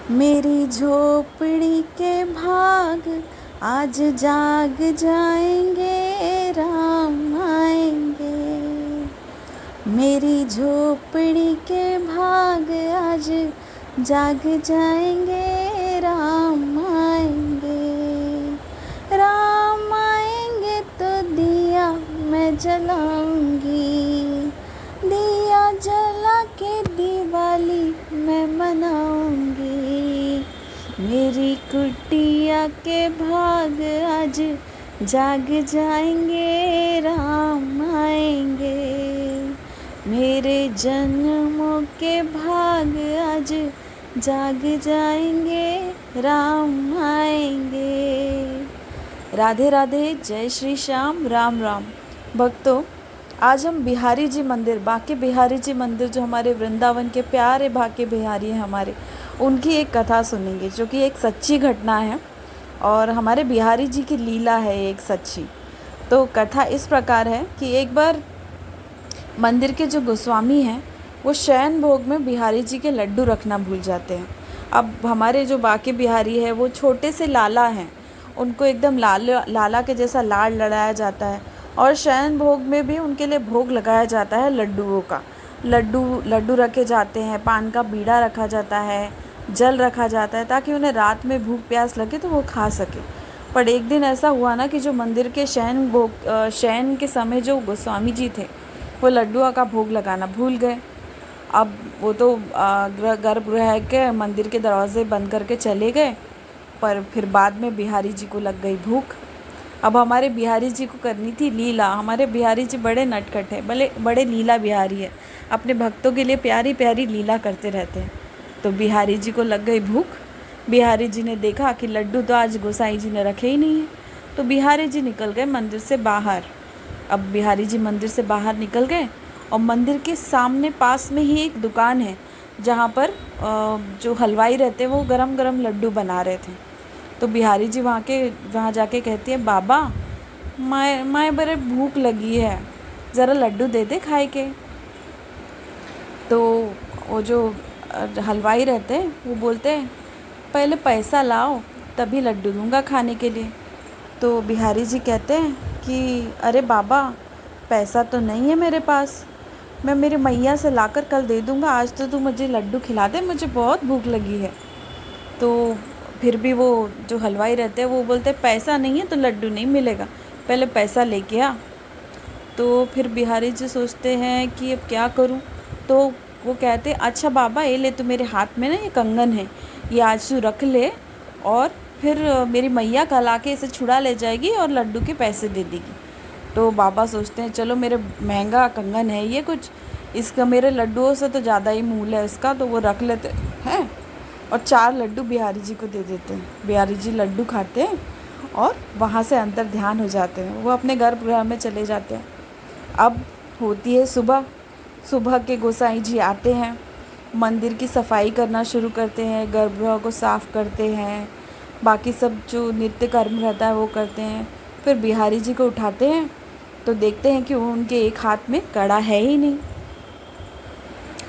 मेरी झोपड़ी के भाग आज जाग जाएंगे, राम आएंगे। मेरी झोपड़ी के भाग आज जाग जाएंगे, राम आएंगे। राम आएंगे तो दिया मैं जलाऊंगी, दिया जला के दिवाली मैं मनाऊंगी। मेरी कुटिया के भाग आज जाग जाएंगे, राम आएंगे। मेरे जन्मों के भाग आज जाग जाएंगे, राम आएंगे। राधे राधे, जय श्री श्याम, राम राम। भक्तों, आज हम बिहारी जी मंदिर, बांके बिहारी जी मंदिर, जो हमारे वृंदावन के प्यारे बांके बिहारी हैं हमारे, उनकी एक कथा सुनेंगे, जो कि एक सच्ची घटना है और हमारे बिहारी जी की लीला है एक सच्ची। तो कथा इस प्रकार है कि एक बार मंदिर के जो गोस्वामी हैं वो शयन भोग में बिहारी जी के लड्डू रखना भूल जाते हैं। अब हमारे जो बांके बिहारी है वो छोटे से लाला हैं, उनको एकदम लाला के जैसा लाड़ लड़ाया जाता है और शयन भोग में भी उनके लिए भोग लगाया जाता है लड्डुओं का। लड्डू रखे जाते हैं, पान का बीड़ा रखा जाता है, जल रखा जाता है ताकि उन्हें रात में भूख प्यास लगे तो वो खा सके। पर एक दिन ऐसा हुआ ना कि जो मंदिर के शयन के समय जो गोस्वामी जी थे वो लड्डुओं का भोग लगाना भूल गए। अब वो तो गर्भगृह के मंदिर के दरवाजे बंद करके चले गए, पर फिर बाद में बिहारी जी को लग गई भूख। अब हमारे बिहारी जी को करनी थी लीला। हमारे बिहारी जी बड़े नटखट हैं, बड़े लीला बिहारी है, अपने भक्तों के लिए प्यारी प्यारी लीला करते रहते हैं। तो बिहारी जी को लग गई भूख। बिहारी जी ने देखा कि लड्डू तो आज गोसाई जी ने रखे ही नहीं है, तो बिहारी जी निकल गए मंदिर से बाहर। अब बिहारी जी मंदिर से बाहर निकल गए और मंदिर के सामने पास में ही एक दुकान है जहाँ पर जो हलवाई रहते हैं वो गरम गरम लड्डू बना रहे थे। तो बिहारी जी वहाँ जाके कहती है, बाबा मैं बड़े भूख लगी है, ज़रा लड्डू दे दे खाए के। तो वो जो हलवाई रहते हैं वो बोलते हैं, पहले पैसा लाओ तभी लड्डू दूंगा खाने के लिए। तो बिहारी जी कहते हैं कि अरे बाबा, पैसा तो नहीं है मेरे पास, मैं मेरी मैया से लाकर कल दे दूंगा, आज तो तू मुझे लड्डू खिला दे, मुझे बहुत भूख लगी है। तो फिर भी वो जो हलवाई रहते हैं वो बोलते हैं, पैसा नहीं है तो लड्डू नहीं मिलेगा, पहले पैसा लेके आ। तो फिर बिहारी जी सोचते हैं कि अब क्या करूं। तो वो कहते हैं, अच्छा बाबा ये ले, तो मेरे हाथ में ना ये कंगन है, ये आज तू रख ले और फिर मेरी मैया कल आके इसे छुड़ा ले जाएगी और लड्डू के पैसे दे देगी। तो बाबा सोचते हैं, चलो मेरे महंगा कंगन है ये कुछ, इसका मेरे लड्डुओं से तो ज़्यादा ही मूल्य है इसका, तो वो रख लेते हैं और 4 लड्डू बिहारी जी को दे देते हैं। बिहारी जी लड्डू खाते हैं और वहाँ से अंतर ध्यान हो जाते हैं, वो अपने गर्भगृह में चले जाते हैं। अब होती है सुबह। सुबह के गोसाई जी आते हैं, मंदिर की सफाई करना शुरू करते हैं, गर्भगृह को साफ़ करते हैं, बाकी सब जो नित्य कर्म रहता है वो करते हैं। फिर बिहारी जी को उठाते हैं तो देखते हैं कि उनके एक हाथ में कड़ा है ही नहीं।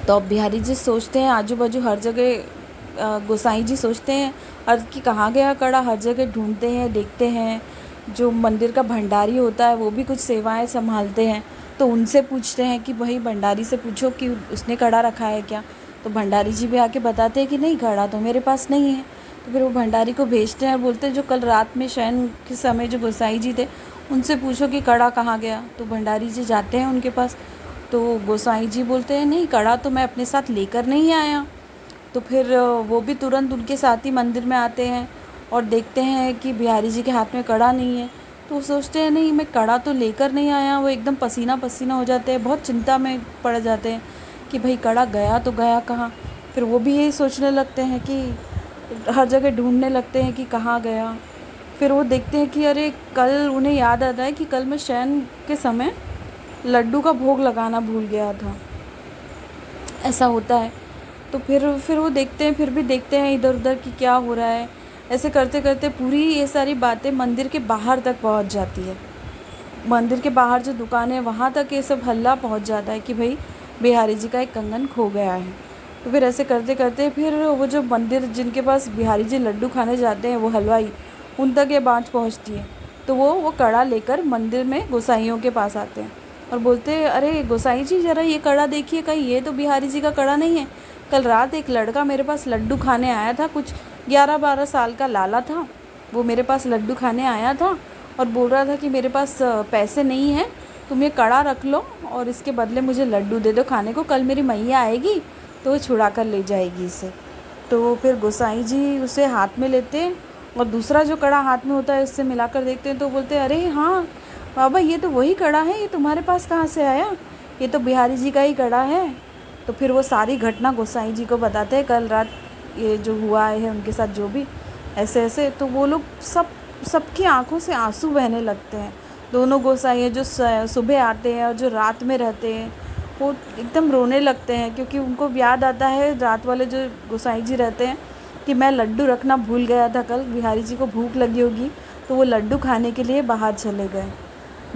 तो अब बिहारी जी सोचते हैं, आजू बाजू हर जगह गोसाई जी सोचते हैं कि कहाँ गया कड़ा, हर जगह ढूंढते हैं, देखते हैं। जो मंदिर का भंडारी होता है वो भी कुछ सेवाएं संभालते हैं, तो उनसे पूछते हैं कि भाई भंडारी से पूछो कि उसने कड़ा रखा है क्या। तो भंडारी जी भी आके बताते हैं कि नहीं, कड़ा तो मेरे पास नहीं है। तो फिर वो भंडारी को भेजते हैं, बोलते हैं जो कल रात में शयन के समय जो गोसाई जी थे उनसे पूछो कि कड़ा कहाँ गया। तो भंडारी जी जाते हैं उनके पास, तो गोसाई जी बोलते हैं, नहीं, कड़ा तो मैं अपने साथ लेकर नहीं आया। तो फिर वो भी तुरंत उनके साथ ही मंदिर में आते हैं और देखते हैं कि बिहारी जी के हाथ में कड़ा नहीं है। तो वो सोचते हैं, नहीं, मैं कड़ा तो लेकर नहीं आया। वो एकदम पसीना पसीना हो जाते हैं, बहुत चिंता में पड़ जाते हैं कि भाई कड़ा गया तो गया कहाँ। फिर वो भी यही सोचने लगते हैं कि हर जगह ढूंढने लगते हैं कि कहाँ गया। फिर वो देखते हैं कि अरे कल उन्हें याद आता है कि कल मैं शयन के समय लड्डू का भोग लगाना भूल गया था, ऐसा होता है। तो फिर वो देखते हैं, फिर भी देखते हैं इधर उधर कि क्या हो रहा है। ऐसे करते करते पूरी ये सारी बातें मंदिर के बाहर तक पहुंच जाती है। मंदिर के बाहर जो दुकान है वहाँ तक ये सब हल्ला पहुंच जाता है कि भाई बिहारी जी का एक कंगन खो गया है। तो फिर ऐसे करते करते फिर वो जो मंदिर जिनके पास बिहारी जी लड्डू खाने जाते हैं, वो हलवाई, उन तक ये बात पहुंचती है। तो वो कड़ा लेकर मंदिर में गोसाइयों के पास आते हैं और बोलते हैं, अरे गोसाई जी ज़रा ये कड़ा देखिए, कहीं ये तो बिहारी जी का कड़ा नहीं है। कल रात एक लड़का मेरे पास लड्डू खाने आया था, कुछ 11-12 साल का लाला था, वो मेरे पास लड्डू खाने आया था और बोल रहा था कि मेरे पास पैसे नहीं हैं, तुम ये कड़ा रख लो और इसके बदले मुझे लड्डू दे दो खाने को, कल मेरी मैया आएगी तो वो छुड़ा कर ले जाएगी इसे। तो फिर गोसाई जी उसे हाथ में लेते हैं और दूसरा जो कड़ा हाथ में होता है उससे मिलाकर देखते हैं, तो बोलते हैं, अरे हाँ बाबा, ये तो वही कड़ा है, ये तुम्हारे पास कहाँ से आया, ये तो बिहारी जी का ही कड़ा है। तो फिर वो सारी घटना गोसाई जी को बताते हैं, कल रात ये जो हुआ है उनके साथ, जो भी ऐसे ऐसे। तो वो लोग सबकी आंखों से आंसू बहने लगते हैं। दोनों गोसाई जो सुबह आते हैं और जो रात में रहते हैं, वो एकदम रोने लगते हैं, क्योंकि उनको याद आता है रात वाले जो गोसाई जी रहते हैं कि मैं लड्डू रखना भूल गया था कल, बिहारी जी को भूख लगी होगी, तो वो लड्डू खाने के लिए बाहर चले गए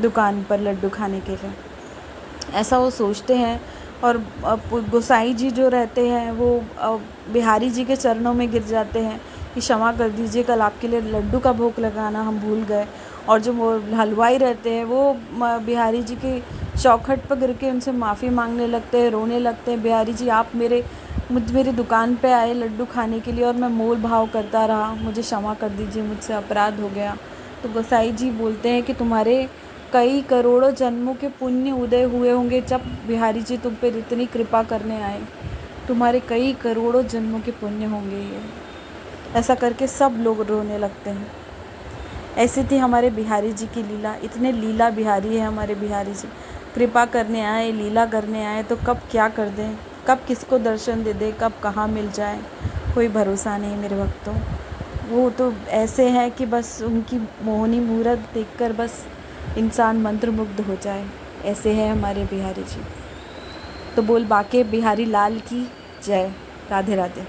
दुकान पर लड्डू खाने के लिए, ऐसा वो सोचते हैं। और गोसाई जी जो रहते हैं वो बिहारी जी के चरणों में गिर जाते हैं कि क्षमा कर दीजिए, कल आपके लिए लड्डू का भोग लगाना हम भूल गए। और जो वो हलवाई रहते हैं वो बिहारी जी के चौखट पर गिर के उनसे माफ़ी मांगने लगते हैं, रोने लगते हैं, बिहारी जी आप मेरी दुकान पे आए लड्डू खाने के लिए और मैं मोल भाव करता रहा, मुझे क्षमा कर दीजिए, मुझसे अपराध हो गया। तो गोसाई जी बोलते हैं कि तुम्हारे कई करोड़ों जन्मों के पुण्य उदय हुए होंगे जब बिहारी जी तुम पर इतनी कृपा करने आए, तुम्हारे कई करोड़ों जन्मों के पुण्य होंगे ये। ऐसा करके सब लोग रोने लगते हैं। ऐसी थी हमारे बिहारी जी की लीला। इतने लीला बिहारी है हमारे बिहारी जी, कृपा करने आए, लीला करने आए, तो कब क्या कर दें, कब किसको दर्शन दे दे, कब कहाँ मिल जाए, कोई भरोसा नहीं मेरे भक्तों। वो तो ऐसे हैं कि बस उनकी मोहनी मूरत देखकर बस इंसान मंत्रमुग्ध हो जाए, ऐसे है हमारे बिहारी जी। तो बोल बाके बिहारी लाल की जय। राधे राधे।